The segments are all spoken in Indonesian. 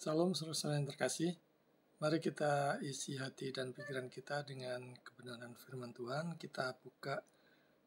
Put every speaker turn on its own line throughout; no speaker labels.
Salam saudara yang terkasih. Mari kita isi hati dan pikiran kita dengan kebenaran firman Tuhan. Kita buka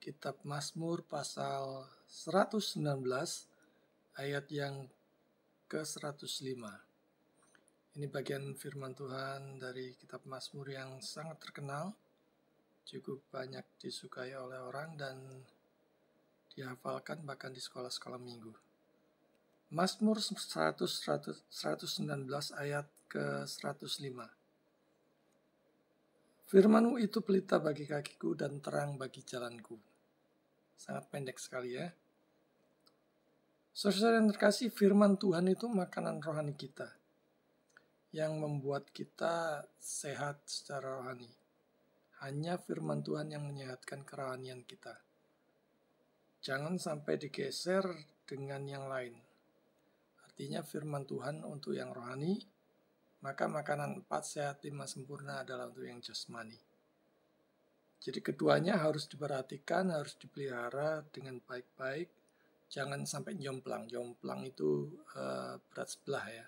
kitab Mazmur pasal 119 ayat yang ke-105. Ini bagian firman Tuhan dari kitab Mazmur yang sangat terkenal, cukup banyak disukai oleh orang dan dihafalkan bahkan di sekolah-sekolah minggu. Mazmur 119 ayat ke-105. Firman-Mu itu pelita bagi kakiku dan terang bagi jalanku. Sangat pendek sekali ya. Saudara yang terkasih, firman Tuhan itu makanan rohani kita yang membuat kita sehat secara rohani. Hanya firman Tuhan yang menyehatkan kerohanian kita. Jangan sampai digeser dengan yang lain. Artinya firman Tuhan untuk yang rohani, maka makanan 4 sehat 5 sempurna adalah untuk yang jasmani. Jadi keduanya harus diperhatikan, harus dipelihara dengan baik-baik. Jangan sampai jomplang. Jomplang itu berat sebelah ya.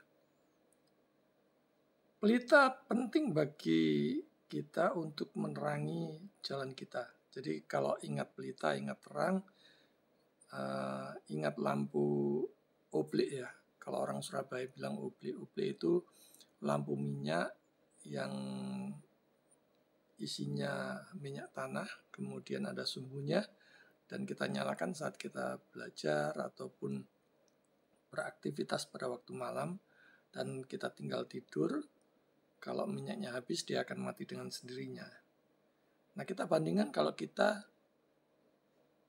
Pelita penting bagi kita untuk menerangi jalan kita. Jadi kalau ingat pelita, ingat terang, ingat lampu oblik ya. Kalau orang Surabaya bilang oblik itu lampu minyak yang isinya minyak tanah, kemudian ada sumbunya, dan kita nyalakan saat kita belajar ataupun beraktivitas pada waktu malam, dan kita tinggal tidur. Kalau minyaknya habis, dia akan mati dengan sendirinya. Nah, kita bandingkan kalau kita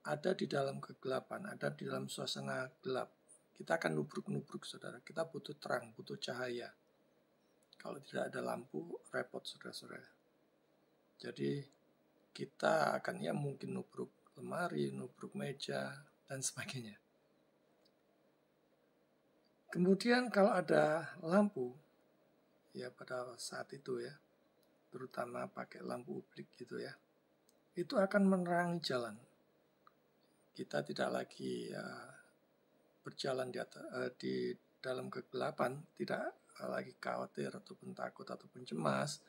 ada di dalam kegelapan, ada di dalam suasana gelap. Kita akan nubruk-nubruk, saudara. Kita butuh terang, butuh cahaya. Kalau tidak ada lampu, repot, saudara-saudara. Jadi kita akan mungkin nubruk lemari, nubruk meja, dan sebagainya. Kemudian kalau ada lampu, ya pada saat itu ya, terutama pakai lampu oblik gitu ya, itu akan menerangi jalan. Kita tidak lagi berjalan di dalam kegelapan, tidak lagi khawatir ataupun takut ataupun cemas,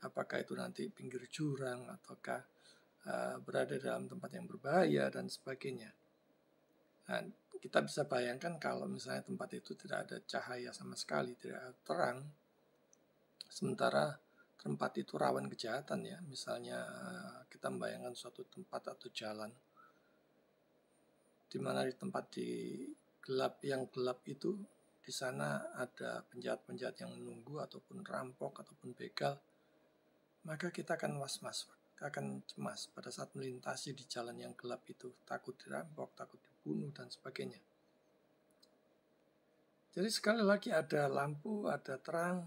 apakah itu nanti pinggir jurang ataukah berada dalam tempat yang berbahaya dan sebagainya. Nah, kita bisa bayangkan kalau misalnya tempat itu tidak ada cahaya sama sekali, tidak ada terang, sementara tempat itu rawan kejahatan ya. Misalnya kita membayangkan suatu tempat atau jalan di mana di tempat yang gelap itu, di sana ada penjahat-penjahat yang menunggu ataupun rampok ataupun begal, maka kita akan was-was, akan cemas pada saat melintasi di jalan yang gelap itu, takut dirampok, takut dibunuh dan sebagainya. Jadi sekali lagi ada lampu, ada terang,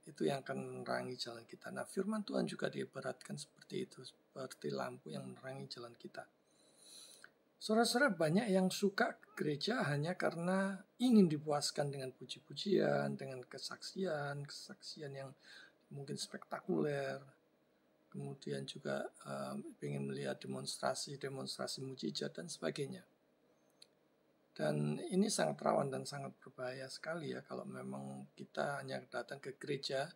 itu yang akan menerangi jalan kita. Nah, firman Tuhan juga diibaratkan seperti itu, seperti lampu yang menerangi jalan kita. Saudara-saudara, banyak yang suka ke gereja hanya karena ingin dipuaskan dengan puji-pujian, dengan kesaksian yang mungkin spektakuler. Kemudian juga ingin melihat demonstrasi mujizat dan sebagainya. Dan ini sangat rawan dan sangat berbahaya sekali ya kalau memang kita hanya datang ke gereja,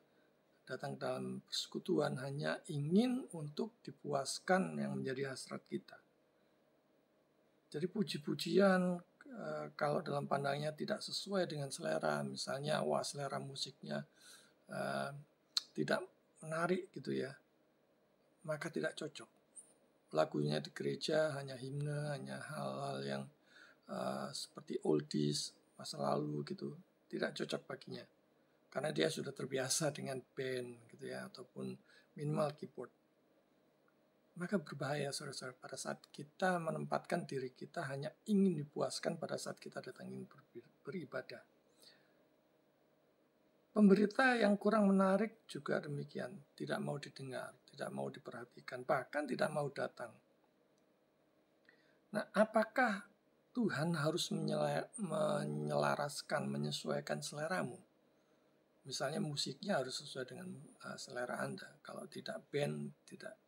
datang dalam persekutuan hanya ingin untuk dipuaskan yang menjadi hasrat kita. Jadi puji-pujian kalau dalam pandangnya tidak sesuai dengan selera, misalnya selera musiknya tidak menarik gitu ya, maka tidak cocok. Lagunya di gereja hanya himne, hanya hal-hal yang seperti oldies, masa lalu gitu, tidak cocok baginya. Karena dia sudah terbiasa dengan band gitu ya, ataupun minimal keyboard. Maka berbahaya saudara-saudara pada saat kita menempatkan diri kita hanya ingin dipuaskan pada saat kita datang ingin beribadah. Pemberita yang kurang menarik juga demikian, tidak mau didengar, tidak mau diperhatikan, bahkan tidak mau datang. Nah, apakah Tuhan harus menyelaraskan, menyesuaikan seleramu? Misalnya musiknya harus sesuai dengan selera Anda. Kalau tidak band, tidak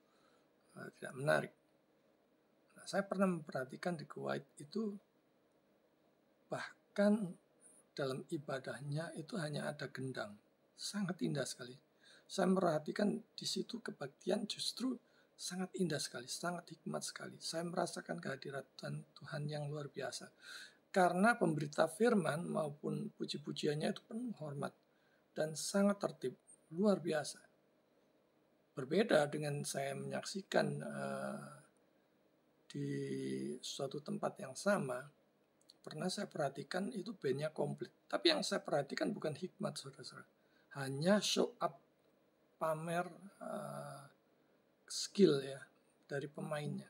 menarik. Nah, saya pernah memperhatikan di Kuwait itu bahkan dalam ibadahnya itu hanya ada gendang. Sangat indah sekali. Saya merhatikan di situ kebaktian justru sangat indah sekali, sangat hikmat sekali. Saya merasakan kehadiran Tuhan yang luar biasa. Karena pemberita firman maupun puji-pujiannya itu penuh hormat dan sangat tertib, luar biasa. Berbeda dengan saya menyaksikan di suatu tempat yang sama, pernah saya perhatikan itu bandnya komplit. Tapi yang saya perhatikan bukan hikmat, saudara-saudara. Hanya show up, pamer skill ya dari pemainnya.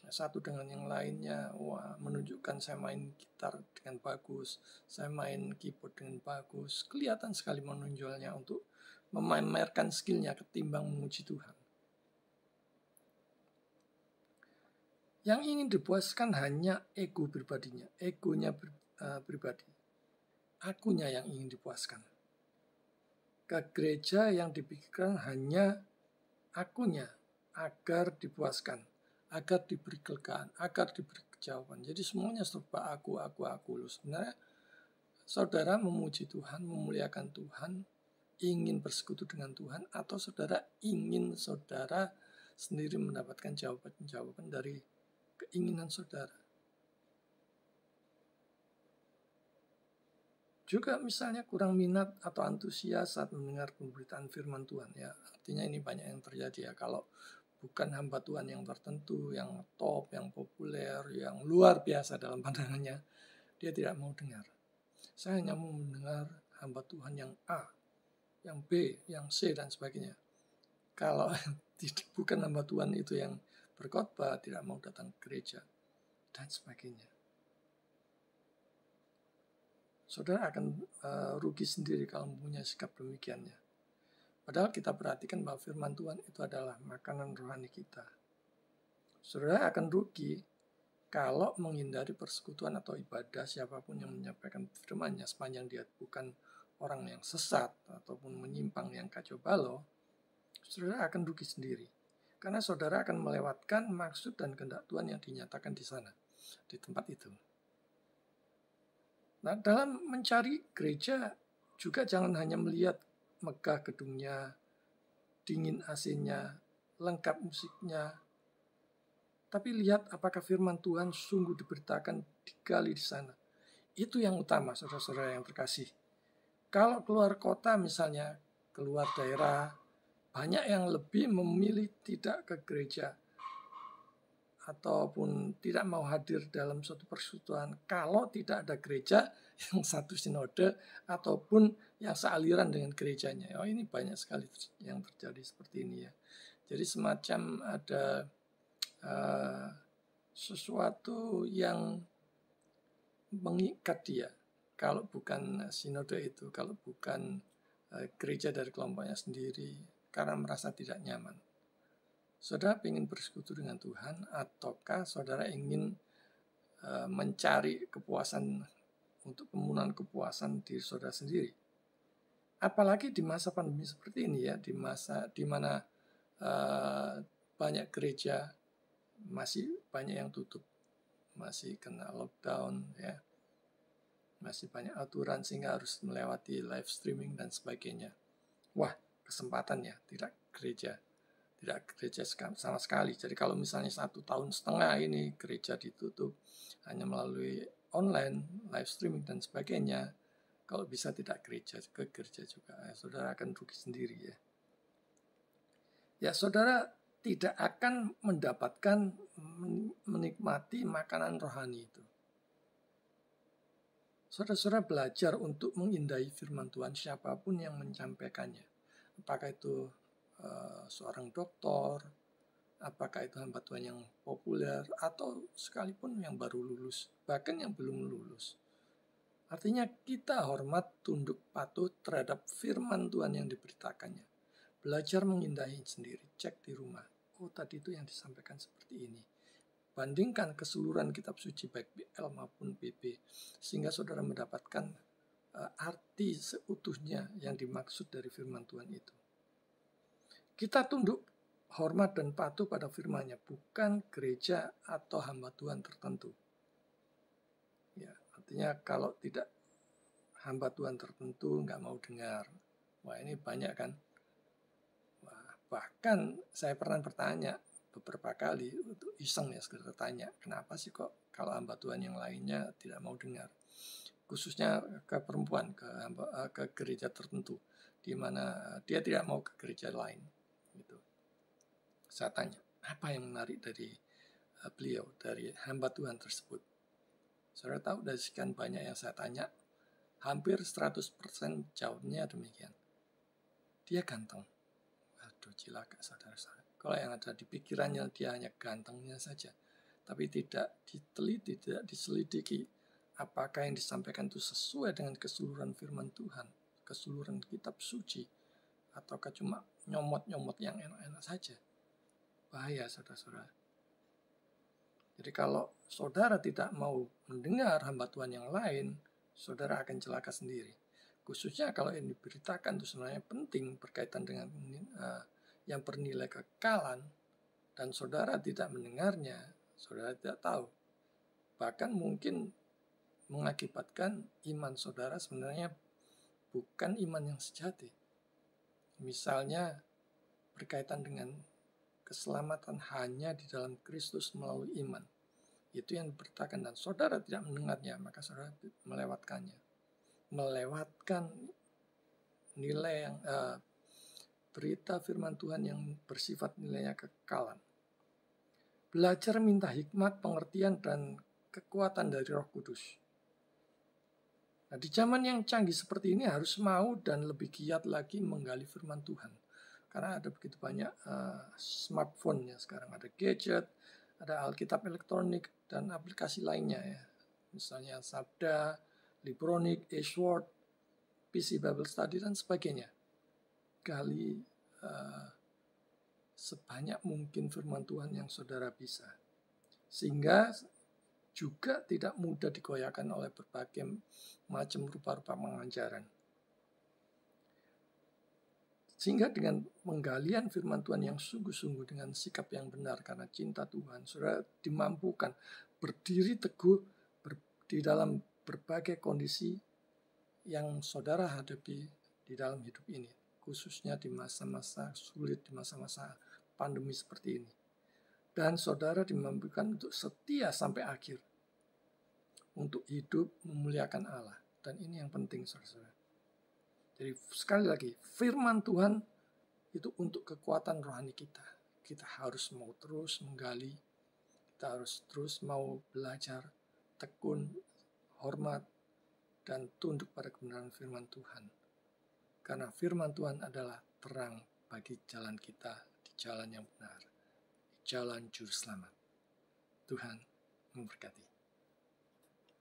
Satu dengan yang lainnya, wah, menunjukkan saya main gitar dengan bagus, saya main keyboard dengan bagus. Kelihatan sekali menonjolnya untuk memamerkan skillnya ketimbang memuji Tuhan. Yang ingin dipuaskan hanya ego pribadinya, egonya pribadi. Akunya yang ingin dipuaskan. Ke gereja yang dipikirkan hanya akunya agar dipuaskan, agar diberi kelegaan, agar diberi kejauhan. Jadi semuanya serba aku. Loh. Sebenarnya saudara memuji Tuhan, memuliakan Tuhan, ingin bersekutu dengan Tuhan, atau saudara ingin saudara sendiri mendapatkan jawaban-jawaban dari keinginan saudara. Juga misalnya kurang minat atau antusias saat mendengar pemberitaan firman Tuhan. Ya, artinya ini banyak yang terjadi ya. Kalau bukan hamba Tuhan yang tertentu, yang top, yang populer, yang luar biasa dalam pandangannya, dia tidak mau dengar. Saya hanya mau mendengar hamba Tuhan yang A, yang B, yang C, dan sebagainya. Kalau bukan hamba Tuhan itu yang berkhotbah, tidak mau datang ke gereja, dan sebagainya. Saudara akan rugi sendiri kalau mempunyai sikap demikiannya. Padahal kita perhatikan bahwa firman Tuhan itu adalah makanan rohani kita. Saudara akan rugi kalau menghindari persekutuan atau ibadah siapapun yang menyampaikan firman-Nya sepanjang dia bukan orang yang sesat ataupun menyimpang yang kacau balau. Saudara akan rugi sendiri. Karena saudara akan melewatkan maksud dan kehendak Tuhan yang dinyatakan di sana, di tempat itu. Nah, dalam mencari gereja juga jangan hanya melihat megah gedungnya, dingin AC-nya, lengkap musiknya, tapi lihat apakah firman Tuhan sungguh diberitakan, digali di sana. Itu yang utama, saudara-saudara yang terkasih. Kalau keluar kota misalnya, keluar daerah, banyak yang lebih memilih tidak ke gereja ataupun tidak mau hadir dalam suatu persekutuan kalau tidak ada gereja yang satu sinode ataupun yang sealiran dengan gerejanya. Oh, ini banyak sekali yang terjadi seperti ini ya. Jadi semacam ada sesuatu yang mengikat dia. Kalau bukan sinode itu, kalau bukan gereja dari kelompoknya sendiri, karena merasa tidak nyaman. Saudara ingin bersekutu dengan Tuhan, ataukah saudara ingin mencari kepuasan untuk pemenuhan kepuasan diri saudara sendiri? Apalagi di masa pandemi seperti ini ya, di masa di mana banyak gereja masih banyak yang tutup, masih kena lockdown ya, masih banyak aturan sehingga harus melewati live streaming dan sebagainya. Wah, kesempatan ya, tidak gereja sama sekali. Jadi kalau misalnya 1,5 tahun ini gereja ditutup hanya melalui online, live streaming dan sebagainya, kalau bisa tidak ke gereja juga, saudara akan rugi sendiri ya. Ya, saudara tidak akan mendapatkan menikmati makanan rohani itu. Saudara-saudara belajar untuk mengindahi firman Tuhan siapapun yang menyampaikannya. Apakah itu seorang doktor, apakah itu hamba Tuhan yang populer, atau sekalipun yang baru lulus, bahkan yang belum lulus. Artinya kita hormat, tunduk, patuh terhadap firman Tuhan yang diberitakannya. Belajar mengindahi sendiri, cek di rumah. Oh, tadi itu yang disampaikan seperti ini. Bandingkan keseluruhan kitab suci baik BL maupun BB, sehingga saudara mendapatkan arti seutuhnya yang dimaksud dari firman Tuhan itu. Kita tunduk, hormat dan patuh pada firman-Nya, bukan gereja atau hamba Tuhan tertentu. Ya, artinya kalau tidak hamba Tuhan tertentu nggak mau dengar. Wah, ini banyak kan. Wah, bahkan saya pernah bertanya beberapa kali, untuk iseng ya, sekedar tanya, kenapa sih kok kalau hamba Tuhan yang lainnya tidak mau dengar? Khususnya ke perempuan, ke gereja tertentu, di mana dia tidak mau ke gereja lain. Gitu. Saya tanya, apa yang menarik dari beliau, dari hamba Tuhan tersebut? Saudara tahu, dari sekian banyak yang saya tanya, hampir 100% jawabnya demikian. Dia ganteng. Aduh, cilaka saudara saya. Kalau yang ada di pikirannya dia hanya gantengnya saja, tapi tidak diteliti, tidak diselidiki apakah yang disampaikan itu sesuai dengan keseluruhan firman Tuhan, keseluruhan kitab suci, ataukah cuma nyomot-nyomot yang enak-enak saja. Bahaya saudara-saudara. Jadi kalau saudara tidak mau mendengar hamba Tuhan yang lain, saudara akan celaka sendiri. Khususnya kalau yang diberitakan itu sebenarnya penting berkaitan dengan yang bernilai kekekalan, dan saudara tidak mendengarnya, saudara tidak tahu. Bahkan mungkin mengakibatkan iman saudara sebenarnya bukan iman yang sejati. Misalnya berkaitan dengan keselamatan hanya di dalam Kristus melalui iman. Itu yang diberitakan, dan saudara tidak mendengarnya, maka saudara melewatkannya. Melewatkan nilai yang berita firman Tuhan yang bersifat nilainya kekekalan. Belajar minta hikmat, pengertian, dan kekuatan dari Roh Kudus. Nah, di zaman yang canggih seperti ini harus mau dan lebih giat lagi menggali firman Tuhan. Karena ada begitu banyak smartphone ya sekarang, ada gadget, ada Alkitab elektronik, dan aplikasi lainnya ya. Misalnya Sabda, Libronik, Ashword, PC Bible Study, dan sebagainya. Gali sebanyak mungkin firman Tuhan yang saudara bisa. Sehingga juga tidak mudah digoyahkan oleh berbagai macam rupa-rupa pengajaran. Sehingga dengan penggalian firman Tuhan yang sungguh-sungguh dengan sikap yang benar karena cinta Tuhan, saudara dimampukan berdiri teguh di dalam berbagai kondisi yang saudara hadapi di dalam hidup ini. Khususnya di masa-masa sulit, di masa-masa pandemi seperti ini. Dan saudara dimampukan untuk setia sampai akhir. Untuk hidup memuliakan Allah. Dan ini yang penting, saudara-saudara. Jadi sekali lagi, firman Tuhan itu untuk kekuatan rohani kita. Kita harus mau terus menggali. Kita harus terus mau belajar, tekun, hormat, dan tunduk pada kebenaran firman Tuhan. Karena firman Tuhan adalah terang bagi jalan kita, di jalan yang benar, di jalan juru selamat. Tuhan memberkati.